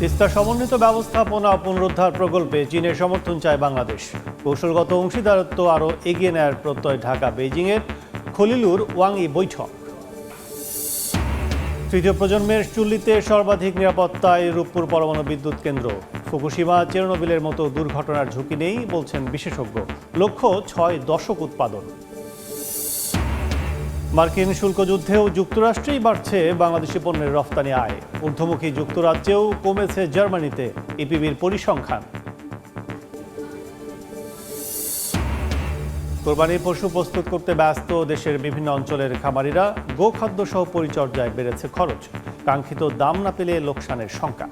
তিস্তা সমন্বিত ব্যবস্থাপনা ও পুনরুদ্ধার প্রকল্পে চীনের সমর্থন চায় বাংলাদেশ। কৌশলগত অংশীদারত্ব আরও এগিয়ে নেয়ার প্রত্যয় ঢাকা বেইজিংয়ের খলিলুর ওয়াংই বৈঠক। তৃতীয় প্রজন্মের চুল্লিতে সর্বাধিক নিরাপত্তায় রূপপুর পরমাণু বিদ্যুৎ কেন্দ্র। ফুকুশিমা চেরনোবিলের মতো দুর্ঘটনার ঝুঁকি নেই বলছেন বিশেষজ্ঞ। লক্ষ্য 6 দশক উৎপাদন। মার্কিন শুল্ক যুদ্ধেও যুক্তরাষ্ট্রেই বাড়ছে বাংলাদেশি পণ্যের রফতানি আয়। ঊর্ধ্বমুখী যুক্তরাজ্যেও কমেছে জার্মানিতে ইপিবির পরিসংখ্যান। কোরবানির পশু প্রস্তুত করতে ব্যস্ত দেশের বিভিন্ন অঞ্চলের খামারিরা। গোখাদ্য সহ পরিচর্যায় বেড়েছে খরচ। কাঙ্ক্ষিত দাম না পেলে লোকসানের শঙ্কা।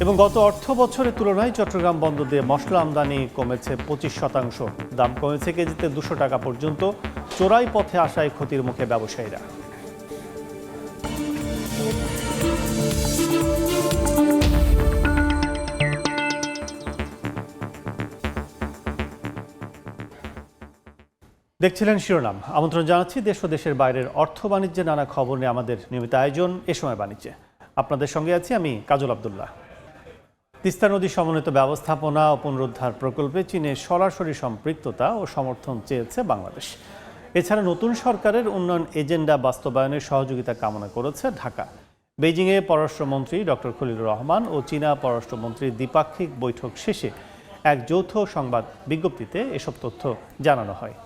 এবং গত অর্থ বছরের তুলনায় চট্টগ্রাম বন্দর দিয়ে মশলা আমদানি কমেছে 25%। দাম কমেছে কেজিতে 200 টাকা পর্যন্ত। চোরাই পথে আসায় ক্ষতির মুখে ব্যবসায়ীরা। দেখছিলেন শিরোনাম। আমন্ত্রণ জানাচ্ছি দেশ ও দেশের বাইরের অর্থ বাণিজ্যের নানা খবর নিয়ে আমাদের নিয়মিত আয়োজন এ সময় বাণিজ্যে। আপনাদের সঙ্গে আছি আমি কাজল আব্দুল্লাহ। তিস্তা নদী সমন্বিত ব্যবস্থাপনা ও পুনরুদ্ধার প্রকল্পে চীনের সরাসরি সম্পৃক্ততা ও সমর্থন চেয়েছে বাংলাদেশ। এছাড়া নতুন সরকারের উন্নয়ন এজেন্ডা বাস্তবায়নের সহযোগিতা কামনা করেছে ঢাকা। বেইজিংয়ে পররাষ্ট্রমন্ত্রী ডক্টর খলিলুর রহমান ও চীনা পররাষ্ট্রমন্ত্রীর দ্বিপাক্ষিক বৈঠক শেষে এক যৌথ সংবাদ বিজ্ঞপ্তিতে এসব তথ্য জানানো হয়।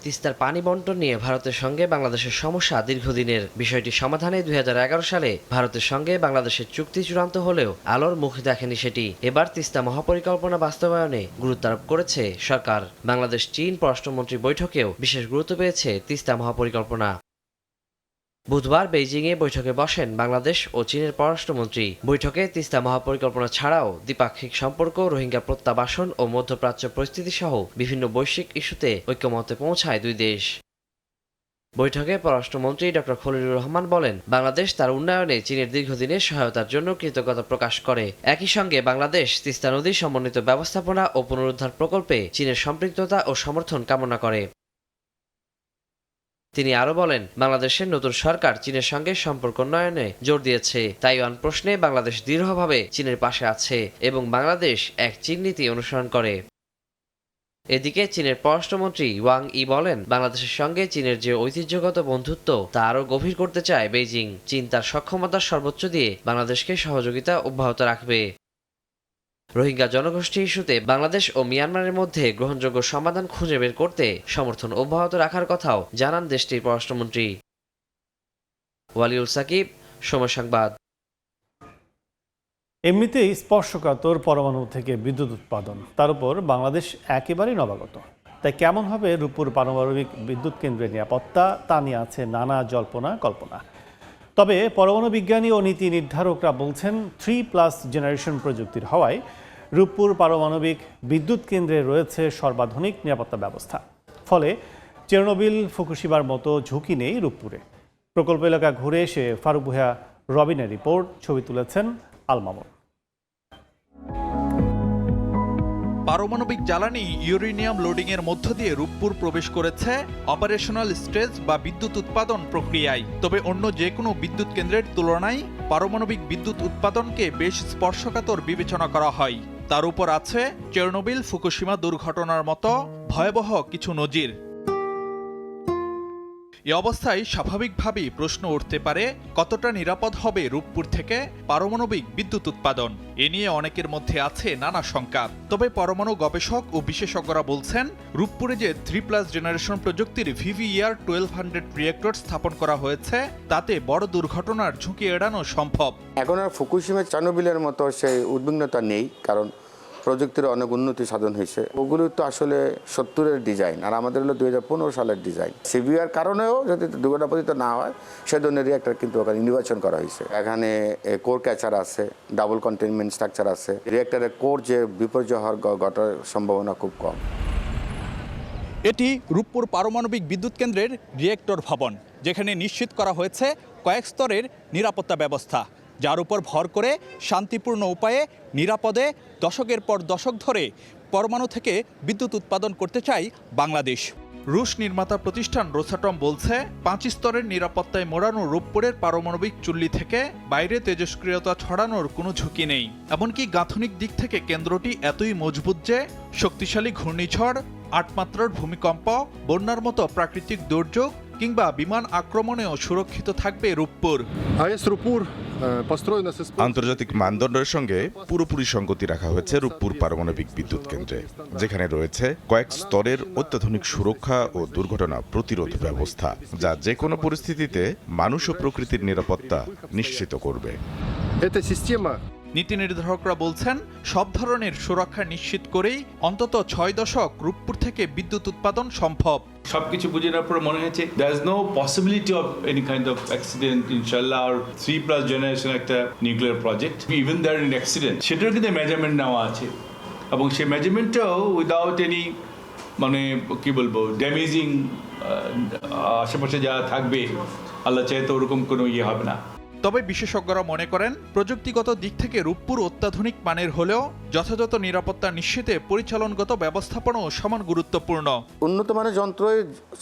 তিস্তার পানি বন্টন নিয়ে ভারতের সঙ্গে বাংলাদেশের সমস্যা দীর্ঘদিনের। বিষয়টি সমাধানে 2011 সালে ভারতের সঙ্গে বাংলাদেশের চুক্তি চূড়ান্ত হলেও আলোর মুখ দেখেনি সেটি। এবার তিস্তা মহাপরিকল্পনা বাস্তবায়নে গুরুত্ব আরোপ করেছে সরকার। বাংলাদেশ চীন পররাষ্ট্রমন্ত্রী বৈঠকেও বিশেষ গুরুত্ব পেয়েছে তিস্তা মহাপরিকল্পনা। বুধবার বেইজিংয়ে বৈঠকে বসেন বাংলাদেশ ও চীনের পররাষ্ট্রমন্ত্রী। বৈঠকে তিস্তা মহাপরিকল্পনা ছাড়াও দ্বিপাক্ষিক সম্পর্ক, রোহিঙ্গা প্রত্যাবাসন ও মধ্যপ্রাচ্য পরিস্থিতি সহ বিভিন্ন বৈশ্বিক ইস্যুতে ঐক্যমতে পৌঁছায় দুই দেশ। বৈঠকে পররাষ্ট্রমন্ত্রী ডক্টর খলিলুর রহমান বলেন, বাংলাদেশ তার উন্নয়নে চীনের দীর্ঘদিনের সহায়তার জন্য কৃতজ্ঞতা প্রকাশ করে। একই সঙ্গে বাংলাদেশ তিস্তা নদী সমন্বিত ব্যবস্থাপনা ও পুনরুদ্ধার প্রকল্পে চীনের সম্পৃক্ততা ও সমর্থন কামনা করে। তিনি আরও বলেন, বাংলাদেশের নতুন সরকার চীনের সঙ্গে সম্পর্ক উন্নয়নে জোর দিয়েছে। তাইওয়ান প্রশ্নে বাংলাদেশ দৃঢ়ভাবে চীনের পাশে আছে এবং বাংলাদেশ এক চীন নীতি অনুসরণ করে। এদিকে চীনের পররাষ্ট্রমন্ত্রী ওয়াং ই বলেন, বাংলাদেশের সঙ্গে চীনের যে ঐতিহ্যগত বন্ধুত্ব তা আরও গভীর করতে চায় বেইজিং। চীন তার সক্ষমতার সর্বোচ্চ দিয়ে বাংলাদেশকে সহযোগিতা অব্যাহত রাখবে। রোহিঙ্গা জনগোষ্ঠী ইস্যুতে বাংলাদেশ ও মিয়ানমারের মধ্যে গ্রহণযোগ্য সমাধান খুঁজে বের করতে সমর্থন অব্যাহত রাখার কথাও জানান দেশটির পররাষ্ট্রমন্ত্রী। ওয়ালিউল সাকিব, সময় সংবাদ। এমনিতেই স্পর্শকাতর পরমাণু থেকে বিদ্যুৎ উৎপাদন, তার উপর বাংলাদেশ একেবারেই নবাগত। তাই কেমন হবে রূপপুর পারমাণবিক বিদ্যুৎ কেন্দ্রের নিরাপত্তা, তা নিয়ে আছে নানা জল্পনা কল্পনা। তবে পরমাণু বিজ্ঞানী ও নীতি নির্ধারকরা বলছেন 3+ জেনারেশন প্রযুক্তির হওয়ায় রূপপুর পারমাণবিক বিদ্যুৎ কেন্দ্রে রয়েছে সর্বাধুনিক নিরাপত্তা ব্যবস্থা। ফলে চেরনোবিল, ফুকুশিমার মতো ঝুঁকি নেই রূপপুরে। প্রকল্প এলাকা ঘুরে এসে ফারুক ভূঁইয়া রবিনের রিপোর্ট, ছবি তুলেছেন আল মামুন। পারমাণবিক জ্বালানি ইউরেনিয়াম লোডিংয়ের মধ্য দিয়ে রূপপুর প্রবেশ করেছে অপারেশনাল স্টেজ বা বিদ্যুৎ উৎপাদন প্রক্রিয়ায়। তবে অন্য যে কোনো বিদ্যুৎ কেন্দ্রের তুলনায় পারমাণবিক বিদ্যুৎ উৎপাদনকে বেশ স্পর্শকাতর বিবেচনা করা হয়। তার উপর আছে চেরনোবিল, ফুকুশিমা দুর্ঘটনার মতো ভয়াবহ কিছু নজির। এ অবস্থায় স্বাভাবিকভাবেই প্রশ্ন উঠতে পারে, কতটা নিরাপদ হবে রূপপুর থেকে পারমাণবিক বিদ্যুৎ উৎপাদন। এ নিয়ে অনেকের মধ্যে আছে নানা শঙ্কা। তবে পরমাণু গবেষক ও বিশেষজ্ঞরা বলছেন, রূপপুরে যে 3+ জেনারেশন প্রযুক্তির VVER 1200 রিয়েক্টর স্থাপন করা হয়েছে, তাতে বড় দুর্ঘটনার ঝুঁকি এড়ানো সম্ভব। এখন আর ফুকুশিমা, চেরনোবিলের মতো সেই উদ্বিগ্নতা নেই, কারণ প্রযুক্তির অনেক উন্নতি সাধন হয়েছে। ওগুলো তো আসলে 70-এর ডিজাইন, আর আমাদের হলো 2015 সালের ডিজাইন। সিভিআর কারণেও যদি দুর্ঘটনাপতিত না হয়, সে ধরনের রিঅ্যাক্টর কিন্তু ওখানে নির্বাচন করা হয়েছে। এখানে কোর ক্যাচার আছে, ডাবল কন্টেনমেন্ট স্ট্রাকচার আছে। রিঅ্যাক্টরের কোর যে বিপর্যয় হওয়ার ঘটার সম্ভাবনা খুব কম। এটি রূপপুর পারমাণবিক বিদ্যুৎ কেন্দ্রের রিয়েক্টর ভবন, যেখানে নিশ্চিত করা হয়েছে কয়েক স্তরের নিরাপত্তা ব্যবস্থা, যার উপর ভর করে শান্তিপূর্ণ উপায়ে নিরাপদে দশকের পর দশক ধরে পরমাণু থেকে বিদ্যুৎ উৎপাদন করতে চায় বাংলাদেশ। রুশ নির্মাতা প্রতিষ্ঠান রোসাটম বলছে 5 স্তরের নিরাপত্তায় মোড়ানো রূপপুরের পারমাণবিক চুল্লি থেকে বাইরে তেজস্ক্রিয়তা ছড়ানোর কোনো ঝুঁকি নেই। এমনকি গাঁথনিক দিক থেকে কেন্দ্রটি এতই মজবুত যে শক্তিশালী ঘূর্ণিঝড়, 8 মাত্রার ভূমিকম্প, বন্যার মতো প্রাকৃতিক দুর্যোগ কিংবা বিমান আক্রমণেও সুরক্ষিত থাকবে রূপপুর। আন্তর্জাতিক মানদণ্ডের সঙ্গে পুরোপুরি সঙ্গতি রাখা হয়েছে রূপপুর পারমাণবিক বিদ্যুৎ কেন্দ্রে, যেখানে রয়েছে কয়েক স্তরের অত্যাধুনিক সুরক্ষা ও দুর্ঘটনা প্রতিরোধ ব্যবস্থা, যা যে কোনো পরিস্থিতিতে মানুষ ও প্রকৃতির নিরাপত্তা নিশ্চিত করবে। নীতি নির্ধারকরা বলছেন, সব ধরনের সুরক্ষা নিশ্চিত করেই অন্তত 6 দশক রূপপুর থেকে বিদ্যুৎ উৎপাদন সম্ভব। সবকিছু বুঝে নেওয়ার পরে মনে হয়েছে there is no possibility of any kind of accident ইনশাল্লাহ। আর 3+ জেনারেশন একটা nuclear project, even there in accident, সেটার কিন্তু মেজারমেন্ট নেওয়া আছে এবং সেই মেজারমেন্টটাও উইদাউট এনি মানে কি বলবো ড্যামেজিং আশেপাশে যা থাকবে আল্লাহ চাইতে ওরকম কোনো ইয়ে হবে না। তবে বিশেষজ্ঞরা মনে করেন, প্রযুক্তিগত দিক থেকে রূপপুর অত্যাধুনিক মানের হলেও যথাযথ নিরাপত্তা নিশ্চিতে পরিচালনগত ব্যবস্থাপনাও সমান গুরুত্বপূর্ণ। উন্নত মানের যন্ত্র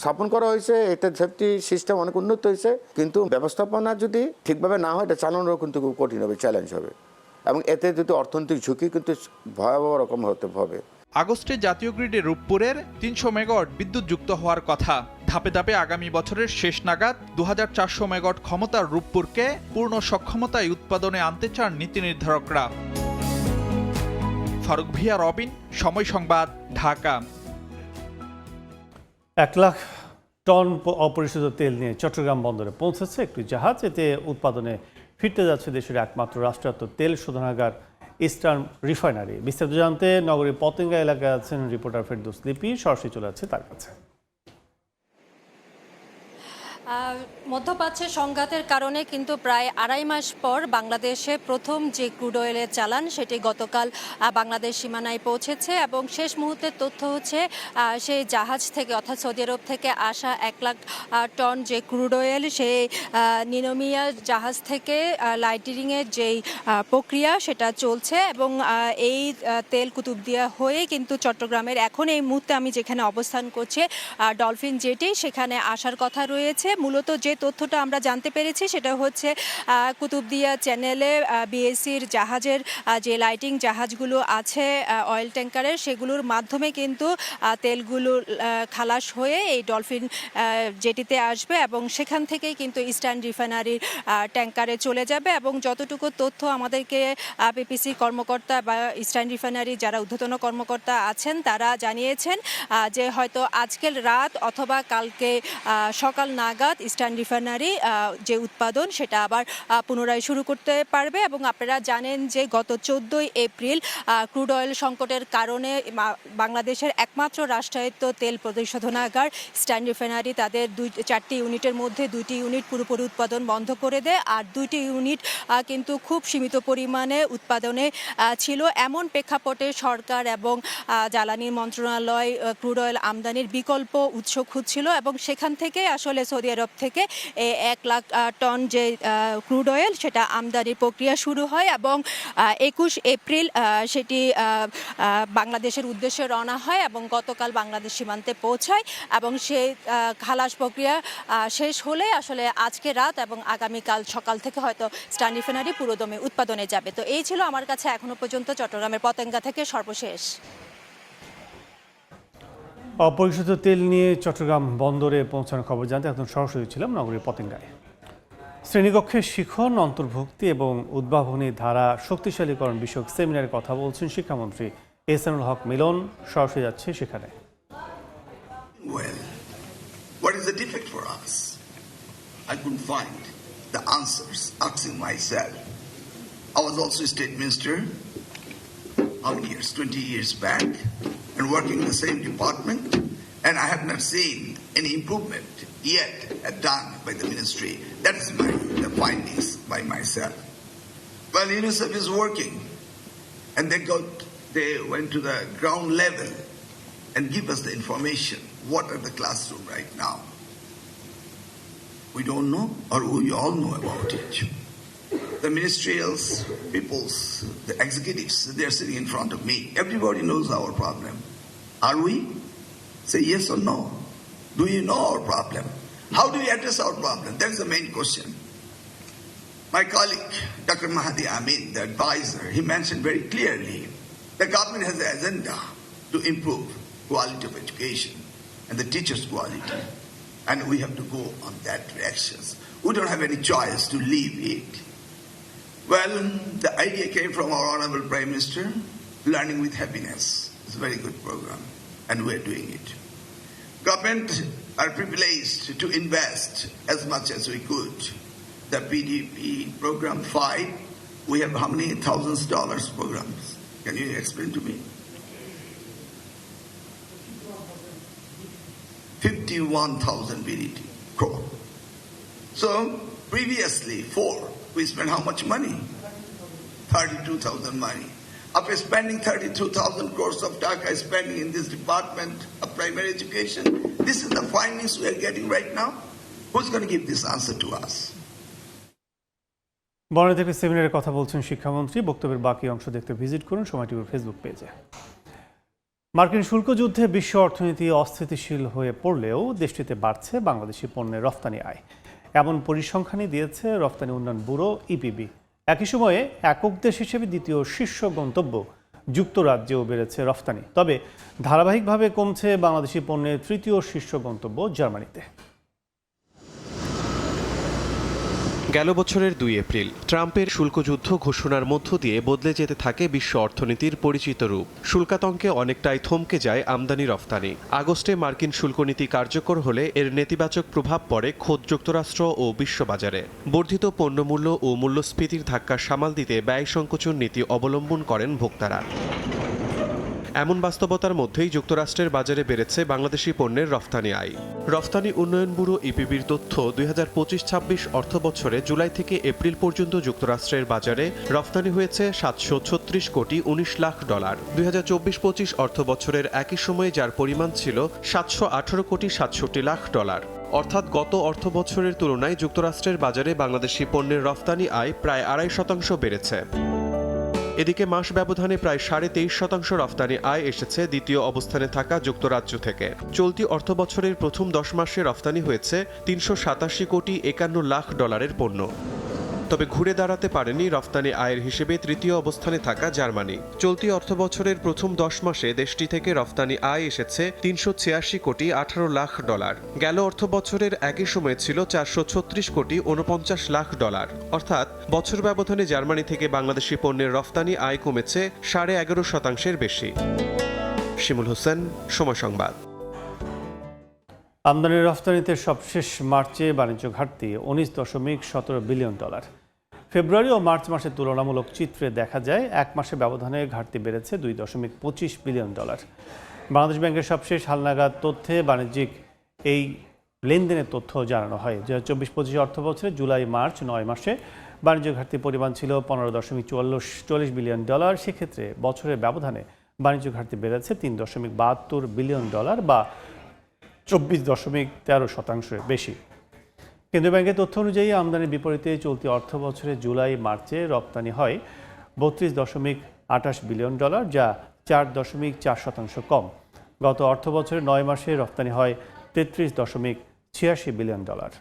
স্থাপন করা হয়েছে, এটা সেফটি সিস্টেম অনেক উন্নত হয়েছে, কিন্তু ব্যবস্থাপনা যদি ঠিকভাবে না হয় এটা চালানোর কিন্তু খুব কঠিন হবে, চ্যালেঞ্জ হবে এবং এতে যদি অর্থনৈতিক ঝুঁকি কিন্তু ভয়াবহ রকম হতে হবে। আগস্টে জাতীয় গ্রিডে রূপপুরের 300 মেগাওয়াট বিদ্যুৎ যুক্ত হওয়ার কথা। ধাপে ধাপে আগামী বছরের শেষ নাগাদ 2400 মেগাওয়াট ক্ষমতার রূপপুরকে পূর্ণ সক্ষমতায় উৎপাদনে আনতে চান নীতি নির্ধারকরা। ফারুক ভিয়া, রবিন, সময় সংবাদ, ঢাকা। 1 লাখ টন অপরিশোধিত তেল নিয়ে চট্টগ্রাম বন্দরে পৌঁছেছে একটি জাহাজ। এতে উৎপাদনে ফিরতে যাচ্ছে দেশের একমাত্র রাষ্ট্রায়ত্ত তেল শোধনাগার ইস্টার্ন রিফাইনারি। বিস্তারিত জানতে নগরীর পতেঙ্গা এলাকায় আছেন রিপোর্টার ফেরদৌস লিপি, সরাসরি চলে যাচ্ছে তার কাছে। মধ্যপ্রাচ্যের সংঘাতের কারণে কিন্তু প্রায় 2.5 মাস পর বাংলাদেশে প্রথম যে ক্রুড অয়েলের চালান সেটি গতকাল বাংলাদেশ সীমানায় পৌঁছেছে এবং শেষ মুহূর্তের তথ্য হচ্ছে সেই জাহাজ থেকে অর্থাৎ সৌদি আরব থেকে আসা 1 লাখ টন যে ক্রুড অয়েল সেই নিনোমিয়া জাহাজ থেকে লাইটারিংয়ের যেই প্রক্রিয়া সেটা চলছে এবং এই তেল কুতুবদিয়া হয়ে কিন্তু চট্টগ্রামের এখন এই মুহূর্তে আমি যেখানে অবস্থান করছি ডলফিন জেটি সেখানে আসার কথা রয়েছে। মূলত যে তথ্যটা আমরা জানতে পেরেছি সেটা হচ্ছে কুতুবদিয়া চ্যানেলে বিএসসির জাহাজের যে লাইটিং জাহাজগুলো আছে অয়েল ট্যাঙ্কারের, সেগুলোর মাধ্যমে কিন্তু তেলগুলো খালাস হয়ে এই ডলফিন জেটিতে আসবে এবং সেখান থেকেই কিন্তু ইস্টার্ন রিফাইনারির ট্যাঙ্কারে চলে যাবে। এবং যতটুকু তথ্য আমাদেরকে পিপিসি কর্মকর্তা বা ইস্টার্ন রিফাইনারি যারা ঊর্ধ্বতন কর্মকর্তা আছেন তারা জানিয়েছেন যে হয়তো আজকের রাত অথবা কালকে সকাল নাগাদ ইস্টার্ন রিফাইনারি যে উৎপাদন সেটা আবার পুনরায় শুরু করতে পারবে। এবং আপনারা জানেন যে গত 14 এপ্রিল ক্রুড অয়েল সংকটের কারণে বাংলাদেশের একমাত্র রাষ্ট্রায়ত্ত তেল পরিশোধনাগার ইস্টার্ন রিফাইনারি তাদের 4টি ইউনিটের মধ্যে 2টি ইউনিট পুরোপুরি উৎপাদন বন্ধ করে দেয় আর 2টি ইউনিট কিন্তু খুব সীমিত পরিমাণে উৎপাদনে ছিল। এমন প্রেক্ষাপটে সরকার এবং জ্বালানি মন্ত্রণালয় ক্রুড অয়েল আমদানির বিকল্প উৎস খুঁজছিল এবং সেখান থেকে আসলে সৌদি আরব থেকে 1 লাখ টন যে ক্রুড অয়েল সেটা আমদানির প্রক্রিয়া শুরু হয় এবং 21 এপ্রিল সেটি বাংলাদেশের উদ্দেশ্যে রওনা হয় এবং গতকাল বাংলাদেশ সীমান্তে পৌঁছায় এবং সেই খালাস প্রক্রিয়া শেষ হলে আসলে আজকে রাত এবং আগামীকাল সকাল থেকে হয়তো ইস্টার্ন রিফাইনারি পুরোদমে উৎপাদনে যাবে। তো এই ছিল আমার কাছে এখনো পর্যন্ত চট্টগ্রামের পতেঙ্গা থেকে সর্বশেষ। অপরিশোধিত তেল নিয়ে চট্টগ্রাম বন্দরে পৌঁছানোর খবর জানতে এখন সরাসরি ছিলাম নগরীর পতেঙ্গায়। শ্রেণীকক্ষের শিখন, অন্তর্ভুক্তি এবং উদ্ভাবনী ধারা শক্তিশালীকরণ বিষয়ক সেমিনারে কথা বলছেন শিক্ষামন্ত্রী এহসানুল হক মিলন। সরাসরি যাচ্ছে সেখানে। Well, what is the defect for us? I couldn't find the answers, asking myself. I was also a state minister, how many years? 20 years back, and working in the same department, and I have not seen any improvement yet done by the ministry. That is the findings by myself. Well, UNICEF is working, and they went to the ground level and give us the information. What are the classroom right now? We don't know, or we all know about it. The ministerials, peoples, the executives, they are sitting in front of me. Everybody knows our problem. Are we? Say yes or no. Do you know our problem? How do we address our problem? That's the main question. My colleague, Dr. Mahdi Amin, the advisor, he mentioned very clearly the government has an agenda to improve quality of education and the teachers' quality. And we have to go on that direction. We don't have any choice to leave it. Well, the idea came from our Honorable Prime Minister, Learning with Happiness. It's a very good program, and we're doing it. Government are privileged to invest as much as we could. The PDP program 5, we have how many thousands of dollars programs? Can you explain to me? 51,000 BDT crore. So previously 4, we spent how much money? 32,000 money. After spending 32,000 crores of taka spending in this department of primary education, this is the findings we are getting right now. Who's going to give this answer to us? বর্ণিত একটি সেমিনারে কথা বলছেন শিক্ষামন্ত্রী। বক্তব্যের বাকি অংশ দেখতে ভিজিট করুন সময় টিভির ফেসবুক পেজে। মার্কিন শুল্ক যুদ্ধে বিশ্ব অর্থনীতি অস্থিতিশীল হয়ে পড়লেও দেশটিতে বাড়ছে বাংলাদেশি পণ্যের রফতানি আয়। এমন পরিসংখ্যানই দিয়েছে রফতানি উন্নয়ন ব্যুরো ইপিবি। একই সময়ে একক দেশ হিসেবে দ্বিতীয় শীর্ষ গন্তব্য যুক্তরাজ্যেও বেড়েছে রফতানি। তবে ধারাবাহিকভাবে কমছে বাংলাদেশি পণ্যের তৃতীয় শীর্ষ গন্তব্য জার্মানিতে। গেল বছরের 2 এপ্রিল ট্রাম্পের শুল্কযুদ্ধ ঘোষণার মধ্য দিয়ে বদলে যেতে থাকে বিশ্ব অর্থনীতির পরিচিত রূপ। শুল্কাতঙ্কে অনেকটাই থমকে যায় আমদানি রফতানি। আগস্টে মার্কিন শুল্কনীতি কার্যকর হলে এর নেতিবাচক প্রভাব পড়ে খোদ যুক্তরাষ্ট্র ও বিশ্ববাজারে। বর্ধিত পণ্যমূল্য ও মূল্যস্ফীতির ধাক্কা সামাল দিতে ব্যয় সংকোচন নীতি অবলম্বন করেন ভোক্তারা। এমন বাস্তবতার মধ্যেই যুক্তরাষ্ট্রের বাজারে বেড়েছে বাংলাদেশি পণ্যের রফতানি আয়। রফতানি উন্নয়ন ব্যুরো ইপিবির তথ্য 2025-26 অর্থবছরে জুলাই থেকে এপ্রিল পর্যন্ত যুক্তরাষ্ট্রের বাজারে রফতানি হয়েছে 736 কোটি 19 লাখ ডলার। 2024-25 অর্থবছরের একই সময়ে যার পরিমাণ ছিল 718 কোটি 67 লাখ ডলার। অর্থাৎ গত অর্থবছরের তুলনায় যুক্তরাষ্ট্রের বাজারে বাংলাদেশি পণ্যের রফতানি আয় প্রায় 2.5% বেড়েছে। এদিকে মাস ব্যবধানে প্রায় 23.5% রফতানি আয় এসেছে দ্বিতীয় অবস্থানে থাকা যুক্তরাজ্য থেকে। চলতি অর্থবছরের প্রথম 10 মাসে রফতানি হয়েছে 387 কোটি 51 লাখ ডলারের পণ্য। তবে ঘুরে দাঁড়াতে পারেনি রফতানি আয়ের হিসেবে তৃতীয় অবস্থানে থাকা জার্মানি। চলতি অর্থবছরের প্রথম 10 মাসে দেশটি থেকে রফতানি আয় এসেছে 386 কোটি 18 লাখ ডলার। গেল অর্থবছরের একই সময়ে ছিল 436 কোটি 49 লাখ ডলার। অর্থাৎ বছর ব্যবধানে জার্মানি থেকে বাংলাদেশি পণ্যের রফতানি আয় কমেছে 11.5%-এর বেশি। শিমুল হোসেন, সময় সংবাদ। আমদানি রফতানিতে সবশেষ মার্চে বাণিজ্য ঘাটতি 19.17 বিলিয়ন ডলার। ফেব্রুয়ারি ও মার্চ মাসের তুলনামূলক চিত্রে দেখা যায় এক মাসে ব্যবধানে ঘাটতি বেড়েছে 2.25 বিলিয়ন ডলার। বাংলাদেশ ব্যাংকের সবশেষ হালনাগাদ তথ্যে বাণিজ্যিক এই লেনদেনের তথ্য জানানো হয়। 2024-25 অর্থবছরে জুলাই মার্চ 9 মাসে বাণিজ্য ঘাটতির পরিমাণ ছিল 15.40 বিলিয়ন ডলার। সেক্ষেত্রে বছরের ব্যবধানে বাণিজ্য ঘাটতি বেড়েছে 3.72 বিলিয়ন ডলার বা 24.13% বেশি। কেন্দ্রীয় ব্যাংকের তথ্য অনুযায়ী আমদানির বিপরীতে চলতি অর্থ বছরে জুলাই মার্চে রপ্তানি হয় 32.28 বিলিয়ন ডলার, যা 4.4% কম। গত অর্থ বছরে 9 মাসে রপ্তানি হয় 33.86 বিলিয়ন ডলার।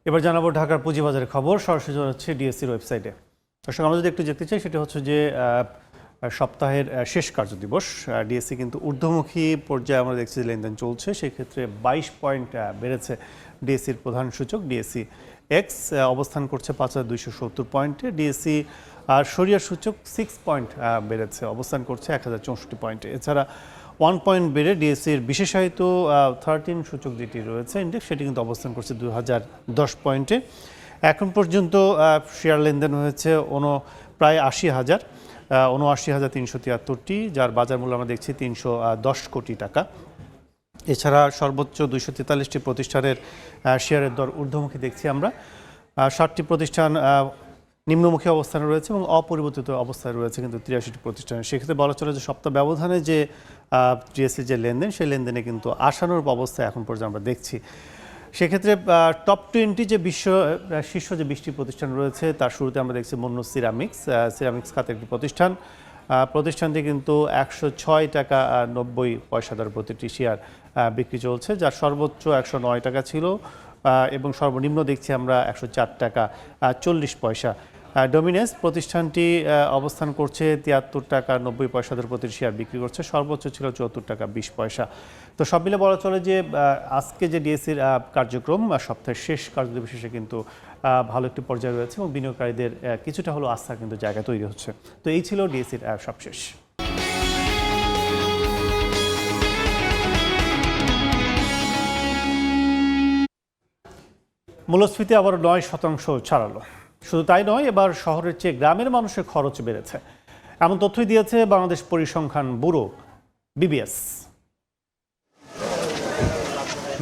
এবার জানাবো ঢাকার পুঁজিবাজারের খবর। সরাসরি হচ্ছে ডিএসসির ওয়েবসাইটে। দর্শক, আমরা যদি একটু দেখতে চাই সেটা হচ্ছে যে সপ্তাহের শেষ কার্যদিবস ডিএসসি কিন্তু ঊর্ধ্বমুখী পর্যায়ে আমরা দেখছি লেনদেন চলছে। সেক্ষেত্রে 22 পয়েন্ট বেড়েছে ডিএসসির প্রধান সূচক ডিএসসি এক্স, অবস্থান করছে 5270 পয়েন্টে। ডিএসসি আর সরিয়া সূচক 6 পয়েন্ট বেড়েছে, অবস্থান করছে 1064 পয়েন্টে। এছাড়া 1 পয়েন্ট বেড়ে ডিএসসির বিশেষায়িত 13 সূচক যেটি রয়েছে ইন্ডেক্স, সেটি কিন্তু অবস্থান করছে 2010 পয়েন্টে। এখন পর্যন্ত শেয়ার লেনদেন হয়েছে প্রায় 79,373টি, যার বাজার মূল্য আমরা দেখছি 310 কোটি টাকা। এছাড়া সর্বোচ্চ 243টি প্রতিষ্ঠানের শেয়ারের দর ঊর্ধ্বমুখী দেখছি আমরা। 60টি প্রতিষ্ঠান নিম্নমুখী অবস্থানে রয়েছে এবং অপরিবর্তিত অবস্থায় রয়েছে কিন্তু 83টি প্রতিষ্ঠানের। সেক্ষেত্রে বলা চলে যে সপ্তাহ ব্যবধানে যে ডিএসসির যে লেনদেন, সেই লেনদেনে কিন্তু আশানুরূপ অবস্থায় এখন পর্যন্ত আমরা দেখছি। সেক্ষেত্রে টপ 20 যে শীর্ষ যে 20টি প্রতিষ্ঠান রয়েছে তার শুরুতে আমরা দেখছি মন্নু সিরামিক্স খাতের একটি প্রতিষ্ঠান। প্রতিষ্ঠানটি কিন্তু 106 টাকা 90 পয়সা দর প্রতিটি শেয়ার বিক্রি চলছে, যার সর্বোচ্চ 109 টাকা ছিল এবং সর্বনিম্ন দেখছি আমরা 104 টাকা 40 পয়সা। ডোমিনেস প্রতিষ্ঠানটি অবস্থান করছে 73 টাকা 90 পয়সা দর প্রতি শেয়ার বিক্রি করছে, সর্বোচ্চ ছিল 74 টাকা 20 পয়সা। তো সব মিলে বলা চলে যে আজকে যে ডিএসসির কার্যক্রম সপ্তাহের শেষ কার্যদিবসে কিন্তু ভালো একটি পর্যায়ে রয়েছে এবং বিনিয়োগকারীদের কিছুটা হলো আস্থা কিন্তু জায়গা তৈরি হচ্ছে। তো এই ছিল ডিএসসির সবশেষ। মূল্যস্ফীতি আবার 9% ছাড়ালো। শুধু তাই নয়, এবার শহরের চেয়ে গ্রামের মানুষের খরচ বেড়েছে, এমন তথ্যই দিয়েছে বাংলাদেশ পরিসংখ্যান ব্যুরো বিবিএস।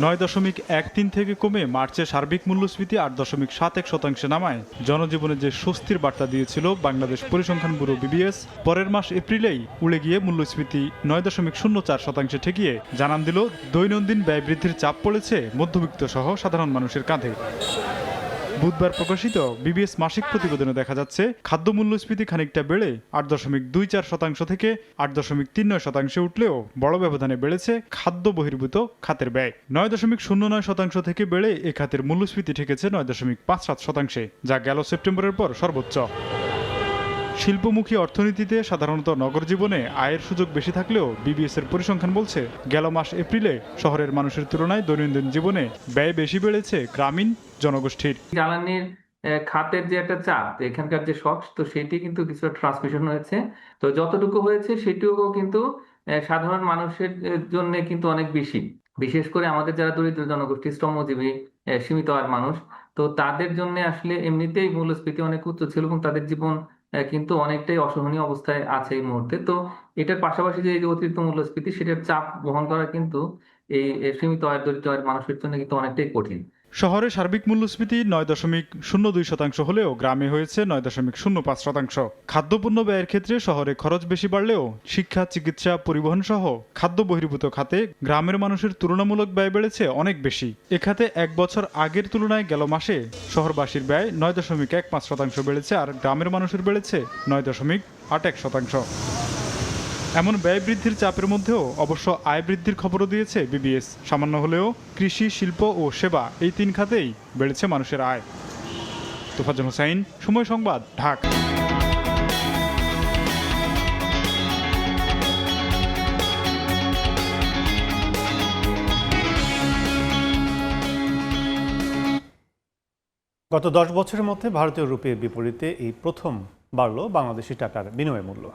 9.13 থেকে কমে মার্চে সার্বিক মূল্যস্ফীতি 8.71% নামায় জনজীবনে যে স্বস্তির বার্তা দিয়েছিল বাংলাদেশ পরিসংখ্যান ব্যুরো বিবিএস, পরের মাস এপ্রিলেই উড়ে গিয়ে মূল্যস্ফীতি 9.04% ঠেকিয়ে জানান দিল দৈনন্দিন ব্যয় বৃদ্ধির চাপ পড়েছে মধ্যবিত্ত সহ সাধারণ মানুষের কাঁধে। বুধবার প্রকাশিত বিবিএস মাসিক প্রতিবেদনে দেখা যাচ্ছে খাদ্য মূল্যস্ফীতি খানিকটা বেড়ে 8.24% থেকে 8.39% উঠলেও বড় ব্যবধানে বেড়েছে খাদ্য বহির্ভূত খাতের ব্যয়। 9.09% থেকে বেড়ে এ খাতের মূল্যস্ফীতি ঠেকেছে 9.57%, যা গেল সেপ্টেম্বরের পর সর্বোচ্চ। শিল্পমুখী অর্থনীতিতে সাধারণত নগর জীবনে আয়ের সুযোগ বেশি থাকলেও বিবিএস এর পরিসংখ্যান বলছে গেল মাস এপ্রিলে শহরের মানুষের তুলনায় দৈনন্দিন জীবনে ব্যয় বেশি বেড়েছে গ্রামীণ জনগোষ্ঠীর। জ্বালানির খাতের যে একটা চাপ, এখানকার যে শক, তো সেটি কিন্তু কিছুটা ট্রান্সমিশন হয়েছে। তো যতটুকু হয়েছে সেটিও কিন্তু সাধারণ মানুষের জন্য কিন্তু অনেক বেশি, বিশেষ করে আমাদের যারা দরিদ্র জনগোষ্ঠী, শ্রমজীবী, সীমিত আয়ের মানুষ, তো তাদের জন্য আসলে এমনিতেই মূল্যস্ফীতি অনেক উচ্চ ছিল এবং তাদের জীবন কিন্তু অনেকটাই অসহনীয় অবস্থায় আছে এই মুহূর্তে। তো এটার পাশাপাশি যে অতিরিক্ত মূল্যস্ফীতি, সেটার চাপ বহন করা কিন্তু এই সীমিত আয়ের দরিদ্র আয়ের মানুষের জন্য কিন্তু অনেকটাই কঠিন। শহরে সার্বিক মূল্যস্ফীতি 9.02% হলেও গ্রামে হয়েছে 9.05%। খাদ্যপণ্য ব্যয়ের ক্ষেত্রে শহরে খরচ বেশি বাড়লেও শিক্ষা, চিকিৎসা, পরিবহন সহ খাদ্য বহির্ভূত খাতে গ্রামের মানুষের তুলনামূলক ব্যয় বেড়েছে অনেক বেশি। এ খাতে এক বছর আগের তুলনায় গেল মাসে শহরবাসীর ব্যয় 9.15% বেড়েছে, আর গ্রামের মানুষের বেড়েছে 9.81%। এমন ব্যয় বৃদ্ধির চাপের মধ্যেও অবশ্য আয় বৃদ্ধির খবরও দিয়েছে বিবিএস। সামান্য হলেও কৃষি, শিল্প ও সেবা এই 3 খাতেই বেড়েছে মানুষের আয়। তোফাজ্জল হোসাইন, সময় সংবাদ, ঢাকা। গত 10 বছরের মধ্যে ভারতীয় রুপির বিপরীতে এই প্রথম বাড়ল বাংলাদেশি টাকার বিনিময় মূল্য।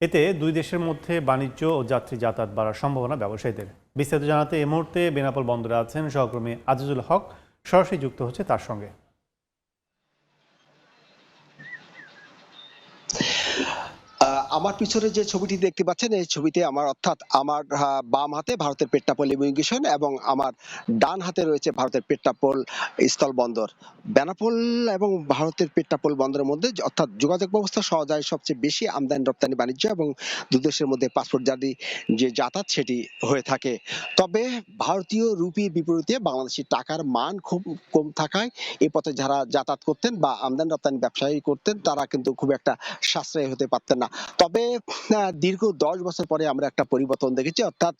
এতে দুই দেশের মধ্যে বাণিজ্য ও যাত্রী যাতায়াত বাড়ার সম্ভাবনা ব্যবসায়ীদের। বিস্তারিত জানাতে এই মুহূর্তে বেনাপোল বন্দরে আছেন সহকর্মী আজিজুল হক, সরাসরি যুক্ত হচ্ছে তার সঙ্গে। আমার পিছনে যে ছবিটি দেখতে পাচ্ছেন, এই ছবিতে আমার বাম হাতে ভারতের পেট্টাপোল ইমিগ্রেশন এবং আমার ডান হাতে রয়েছে ভারতের পেট্টাপোল স্থলবন্দর। বেনাপোল এবং ভারতের পেট্টাপোল বন্দরের মধ্যে অর্থাৎ যোগাযোগ ব্যবস্থা সহজ হয়, সবচেয়ে বেশি আমদানি রপ্তানি বাণিজ্য এবং দুই দেশের মধ্যে পাসপোর্ট জারি যে যাতায়াত সেটি হয়ে থাকে। তবে ভারতীয় রুপির বিপরীতে বাংলাদেশি টাকার মান খুব কম থাকায় এই পথে যারা যাতায়াত করতেন বা আমদানি রপ্তানি ব্যবসায়ী করতেন তারা কিন্তু খুব একটা সাশ্রয়ী হতে পারতেন না। তবে দীর্ঘ 10 বছর পরে আমরা একটা পরিবর্তন দেখেছি, অর্থাৎ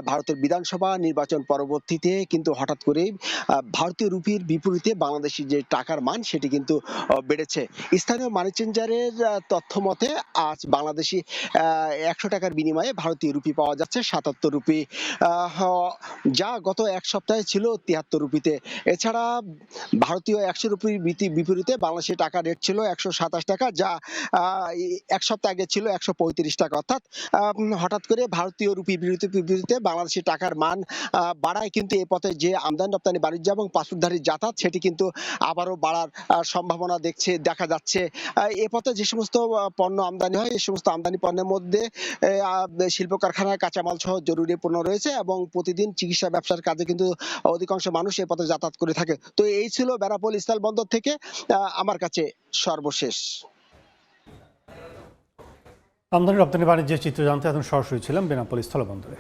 ভারতের বিধানসভা নির্বাচন পরবর্তীতে কিন্তু হঠাৎ করে ভারতীয় রুপির বিপরীতে বাংলাদেশি যে টাকার মান সেটি কিন্তু বেড়েছে। স্থানীয় মানি চেঞ্জারের তথ্য মতে আজ বাংলাদেশি 100 টাকার বিনিময়ে ভারতীয় রুপি পাওয়া যাচ্ছে 77 রুপি, যা গত এক সপ্তাহে ছিল 73 রুপিতে। এছাড়া ভারতীয় 100 রুপির বিপরীতে বাংলাদেশি টাকা রেট ছিল 127 টাকা, যা এক সপ্তাহ আগে ছিল 135 টাকা। অর্থাৎ হঠাৎ করে ভারতীয় রুপির বিপরীতে বাংলাদেশি টাকার মান বাড়ায় কিন্তু এ পথে যে আমদানি রপ্তানি বাণিজ্য এবং পাসপোর্টধারী যাতায়াত সেটি কিন্তু আবারও বাড়ার সম্ভাবনা দেখা যাচ্ছে। এ পথে যে সমস্ত পণ্য আমদানি হয়, এই সমস্ত আমদানি পণ্যের মধ্যে শিল্প কারখানায় কাঁচামাল সহ জরুরি পণ্য রয়েছে এবং প্রতিদিন চিকিৎসা ব্যবসার কাজে কিন্তু অধিকাংশ মানুষ এ পথে যাতায়াত করে থাকে। তো এই ছিল বেনাপোল স্থলবন্দর থেকে আমার কাছে সর্বশেষ। আমদানি রপ্তানি বাণিজ্যের চিত্র জানতে এখন সরাসরি ছিলাম বেনাপোল স্থলবন্দরে।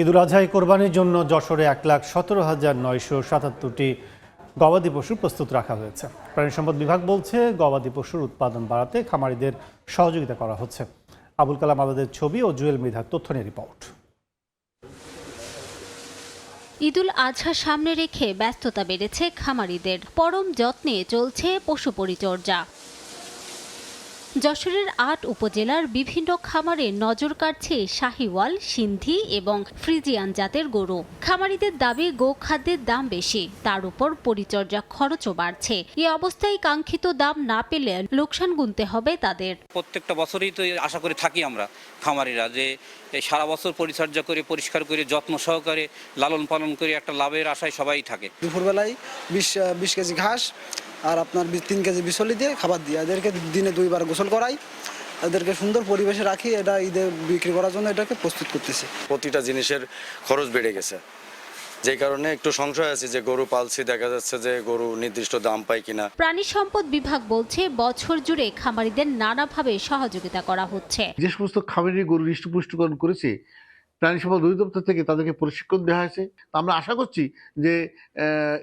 ঈদুল আজহায় কোরবানির জন্য যশোরে 1,17,977টি গবাদি পশু প্রস্তুত রাখা হয়েছে। প্রাণী সম্পদ বিভাগ বলছে গবাদি পশুর উৎপাদন বাড়াতে খামারিদের সহযোগিতা করা হচ্ছে। আবুল কালাম আজাদের ছবি ও জুয়েল মৃধার তথ্য নিয়ে রিপোর্ট। ঈদুল আজহা সামনে রেখে ব্যস্ততা বেড়েছে খামারিদের। পরম যত্নে চলছে পশু পরিচর্যা। যশোরের ৮ উপজেলার বিভিন্ন খামারে নজর কাটছে শাহিওয়াল, সিন্ধি এবং ফ্রিজিয়ান জাতের গরু। খামারিদের দাবি গোখাদ্যের দাম বেশি, তার উপর পরিচর্যা খরচও বাড়ছে। এ অবস্থায় কাঙ্ক্ষিত দাম না পেলে লোকসান গুনতে হবে তাদের। প্রত্যেকটা বছরই তো আশা করে থাকি আমরা খামারিরা যে সারা বছর পরিচর্যা করে, পরিষ্কার করে, যত্ন সহকারে লালন পালন করে একটা লাভের আশায় সবাই থাকে। দুপুরবেলায় 20 কেজি ঘাস আর আপনার 3 কেজি বিচলি দিয়ে খাবার দিয়ে এদেরকে দিনে 2 বার গোসল করাই, এদেরকে সুন্দর পরিবেশে রাখি। এটা ঈদে বিক্রি করার জন্য এটাকে প্রস্তুত করতেছি। প্রতিটা জিনিসের খরচ বেড়ে গেছে, যে কারণে একটু সংশয় আছে যে গরু পালছি, দেখা যাচ্ছে যে গরু নির্দিষ্ট দাম পায় কিনা। প্রাণী সম্পদ বিভাগ বলছে বছর জুড়ে খামারিদের নানাভাবে সহযোগিতা করা হচ্ছে। যে সমস্ত খামারি গরু হৃষ্টপুষ্টকরণ করেছে, প্রাণী সম্পদ অধিদপ্তর থেকে তাদেরকে প্রশিক্ষণ দেওয়া হয়েছে। আমরা আশা করছি যে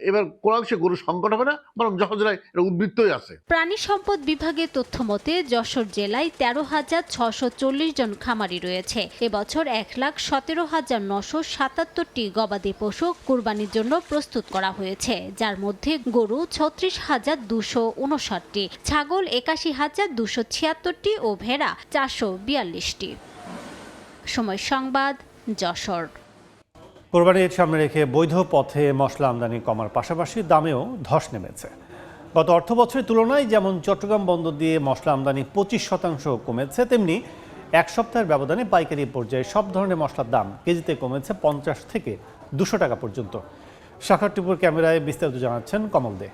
এবার কোনো অংশে গরু সংকট হবে না, বরং যশোর জেলায় এটা উদ্বৃত্তই আছে। প্রাণী সম্পদ বিভাগের তথ্য মতে যশোর জেলায় 13,640 জন খামারি রয়েছে। এবছর 1,17,977টি গবাদি পশু কুরবানির জন্য প্রস্তুত করা হয়েছে, যার মধ্যে গরু 36,259টি, ছাগল 81,276টি ও ভেড়া 442টি। সময় সংবাদ, যশোর। কোরবানির ঈদ সামনে রেখে বৈধ পথে মশলা আমদানি কমার পাশাপাশি দামেও ধস নেমেছে। গত অর্থ বছরের তুলনায় যেমন চট্টগ্রাম বন্দর দিয়ে মশলা আমদানি 25% কমেছে, তেমনি এক সপ্তাহের ব্যবধানে পাইকারি পর্যায়ে সব ধরনের মশলার দাম কেজিতে কমেছে 50 থেকে 200 টাকা পর্যন্ত। শাখার টিপুর ক্যামেরায় বিস্তারিত জানাচ্ছেন কমল দে।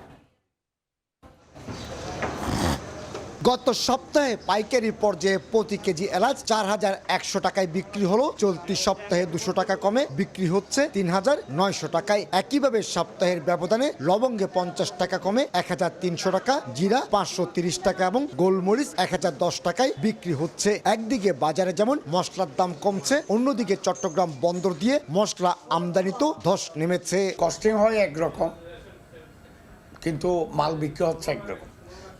গত সপ্তাহে পাইকারি পর্যায়ে প্রতি কেজি এলাচ 4,100 টাকায় বিক্রি হলো, চলতি সপ্তাহে 200 টাকা কমে বিক্রি হচ্ছে 3,900 টাকায়। একইভাবে সপ্তাহের ব্যবধানে লবঙ্গে 50 টাকা কমে 1,300 টাকা, জিরা 530 টাকা এবং গোলমরিচ 1,010 টাকায় বিক্রি হচ্ছে। একদিকে বাজারে যেমন মশলার দাম কমছে, অন্যদিকে চট্টগ্রাম বন্দর দিয়ে মশলা আমদানিতেও ধস নেমেছে। কস্টিং হয় একরকম, কিন্তু মাল বিক্রি হচ্ছে একরকম,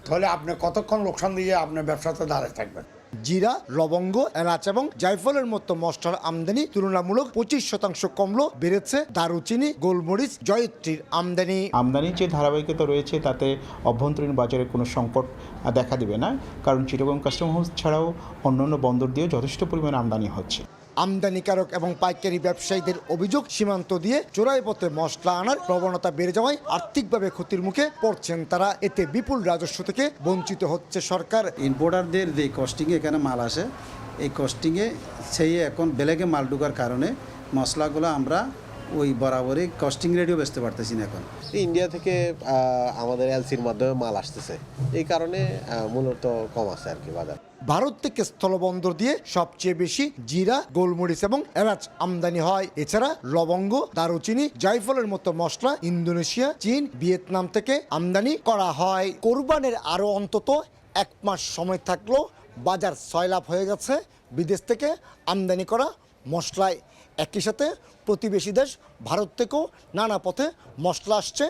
তাহলে আপনি কতক্ষণ লোকসান দিয়ে আপনার ব্যবসাতে দাঁড়িয়ে থাকবেন। জিরা, লবঙ্গ, এলাচ এবং জায়ফলের মতো মশলার আমদানি তুলনামূলক 25% কমলো। বেড়েছে দারুচিনি, গোলমরিচ, জয়িত্রীর আমদানির যে ধারাবাহিকতা রয়েছে তাতে অভ্যন্তরীণ বাজারে কোনো সংকট দেখা দিবে না, কারণ চিটাগং কাস্টম হাউস ছাড়াও অন্যান্য বন্দর দিয়েও যথেষ্ট পরিমাণে আমদানি হচ্ছে। আমদানিকারক এবং পাইকারি ব্যবসায়ীদের অভিযোগ, সীমান্ত দিয়ে চোরাই পথে মশলা আনার প্রবণতা বেড়ে যাওয়ায় আর্থিকভাবে ক্ষতির মুখে পড়ছেন তারা। এতে বিপুল রাজস্ব থেকে বঞ্চিত হচ্ছে সরকার। ইম্পোর্টারদের যে কস্টিংয়ে এখানে মাল আসে, এই কস্টিংয়ে সেই এখন বেলেগে মাল ঢোকার কারণে মশলাগুলো আমরা ওই বরাবরই কস্টিং রেটেও বেচতে পারতেছি না। এখন ইন্ডিয়া থেকে আমাদের এলসির মাধ্যমে মাল আসতেছে, এই কারণে মূলত কম আছে আর কি বাজার। ভারত থেকে স্থলবন্দর দিয়ে সবচেয়ে বেশি জিরা, গোলমরিচ এবং এলাচ আমদানি হয়। এছাড়া লবঙ্গ, দারুচিনি, জায়ফলের মতো মশলা ইন্দোনেশিয়া, চীন, ভিয়েতনাম থেকে আমদানি করা হয়। কোরবানের আরও অন্তত 1 মাস সময় থাকলেও বাজার সয়লাভ হয়ে গেছে বিদেশ থেকে আমদানি করা মশলায়। একই সাথে প্রতিবেশী দেশ ভারত থেকেও নানা পথে মশলা আসছে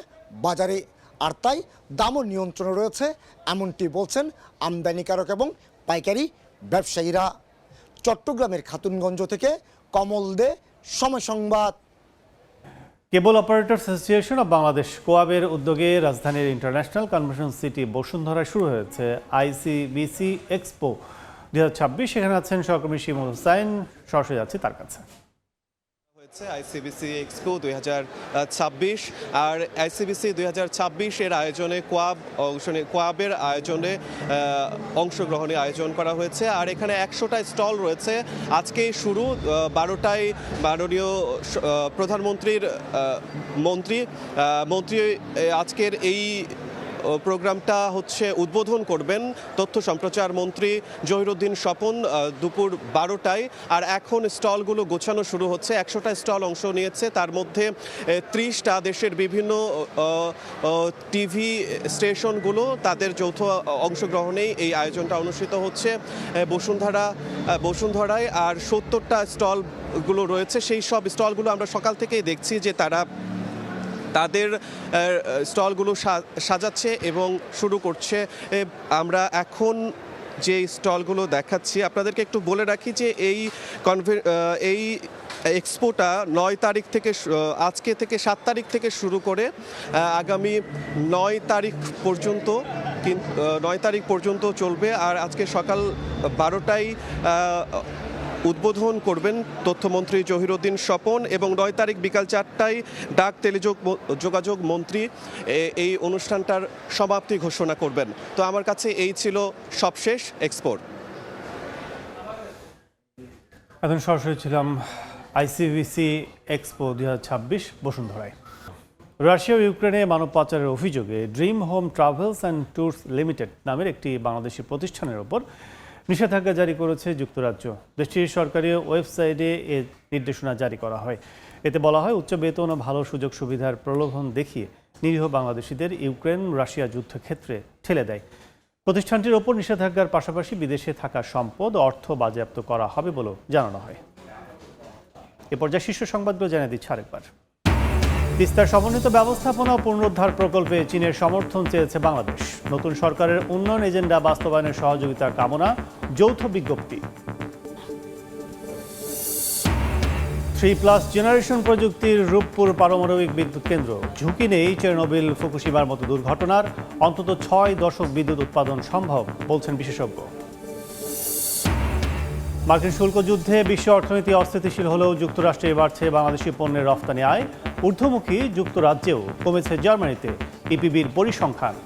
বাজারে, আর তাই দামও নিয়ন্ত্রণে রয়েছে, এমনটি বলছেন আমদানিকারক এবং পাইকারি ব্যবসায়ীরা। চট্টগ্রামের খাতুনগঞ্জ থেকে কমল দে, সময় সংবাদ। কেবল অপারেটরস অ্যাসোসিয়েশন অব বাংলাদেশ কোয়াবের উদ্যোগে রাজধানীর ইন্টারন্যাশনাল কনভেনশন সিটি বসুন্ধরায় শুরু হয়েছে ICBC এক্সপো 2026। সেখানে আছেন সহকর্মী শিমুল হোসাইন, সরাসরি যাচ্ছি তার কাছে। ICBC এক্সপো 2026 আর ICBC 2026 এর আয়োজনে কোয়াবের আয়োজনে অংশগ্রহণে আয়োজন করা হয়েছে। আর এখানে 100টা স্টল রয়েছে। আজকেই শুরু 12টায় মাননীয় প্রধানমন্ত্রীর মন্ত্রী আজকের এই প্রোগ্রামটা হচ্ছে উদ্বোধন করবেন তথ্য সম্প্রচার মন্ত্রী জহিরুদ্দিন স্বপন দুপুর 12টায়। আর এখন স্টলগুলো গোছানো শুরু হচ্ছে। 100টা স্টল অংশ নিয়েছে, তার মধ্যে 30টা দেশের বিভিন্ন টিভি স্টেশনগুলো তাদের যৌথ অংশগ্রহণেই এই আয়োজনটা অনুষ্ঠিত হচ্ছে বসুন্ধরায়। আর 70টা স্টলগুলো রয়েছে, সেই সব স্টলগুলো আমরা সকাল থেকেই দেখছি যে তারা তাদের স্টলগুলো সাজাচ্ছে এবং শুরু করছে। আমরা এখন যে স্টলগুলো দেখাচ্ছি আপনাদেরকে একটু বলে রাখি যে এই এক্সপোটা 9 তারিখ থেকে আজকে থেকে 7 তারিখ থেকে শুরু করে আগামী 9 তারিখ পর্যন্ত চলবে। আর আজকে সকাল 12টায় উদ্বোধন করবেন তথ্যমন্ত্রী জহিরুদ্দিন স্বপন এবং 9 তারিখ বিকাল 4টায় ডাক টেলিযোগাযোগ মন্ত্রী এই অনুষ্ঠানটার সমাপ্তি ঘোষণা করবেন। তো আমার কাছে এই ছিল সবশেষ এক্সপোর। এখন সরাসরি ছিলাম আইসিবিসি এক্সপো 2026 বসুন্ধরায়। রাশিয়া ও ইউক্রেনে মানব পাচারের অভিযোগে dream home travels and tours limited নামের একটি বাংলাদেশি প্রতিষ্ঠানের ওপর নিষেধাজ্ঞা জারি করেছে যুক্তরাজ্য। দেশটির সরকারি ওয়েবসাইটে এ নির্দেশনা জারি করা হয়। এতে বলা হয়, উচ্চ বেতন ও ভালো সুযোগ সুবিধার প্রলোভন দেখিয়ে নিরীহ বাংলাদেশিদের ইউক্রেন রাশিয়া যুদ্ধক্ষেত্রে ঠেলে দেয়। প্রতিষ্ঠানটির ওপর নিষেধাজ্ঞার পাশাপাশি বিদেশে থাকা সম্পদ ও অর্থ বাজেয়াপ্ত করা হবে বলেও জানানো হয়। এ পর্যায়ে শীর্ষ সংবাদগুলো জানিয়ে দিচ্ছে আরেকবার। তিস্তার সমন্বিত ব্যবস্থাপনা ও পুনরুদ্ধার প্রকল্পে চীনের সমর্থন চেয়েছে বাংলাদেশ। নতুন সরকারের উন্নয়ন এজেন্ডা বাস্তবায়নের সহযোগিতা কামনা, যৌথ বিজ্ঞপ্তি। 3+ জেনারেশন প্রযুক্তির রূপপুর পারমাণবিক বিদ্যুৎ কেন্দ্র। ঝুঁকি নেই চেরনোবিল ফুকুশিমার মতো দুর্ঘটনার, অন্তত 6 দশক বিদ্যুৎ উৎপাদন সম্ভব বলছেন বিশেষজ্ঞ। মার্কিন শুল্ক যুদ্ধে বিশ্ব অর্থনীতি অস্থিতিশীল হলেও যুক্তরাষ্ট্রে বাড়ছে বাংলাদেশি পণ্যের রফতানি আয়। ঊর্ধ্বমুখী যুক্তরাজ্যেও কমেছে জার্মানিতে ইপিবির পরিসংখ্যান।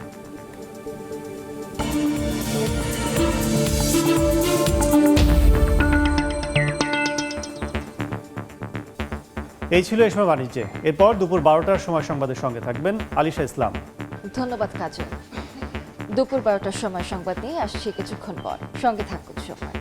এই ছিল এই সময় বাণিজ্যে। এরপর দুপুর 12টার সময় সংবাদের সঙ্গে থাকবেন আলিশা ইসলাম। ধন্যবাদ কাজল। দুপুর 12টার সময় সংবাদ নিয়ে আসছি কিছুক্ষণ পর, সঙ্গে থাকুন সময়।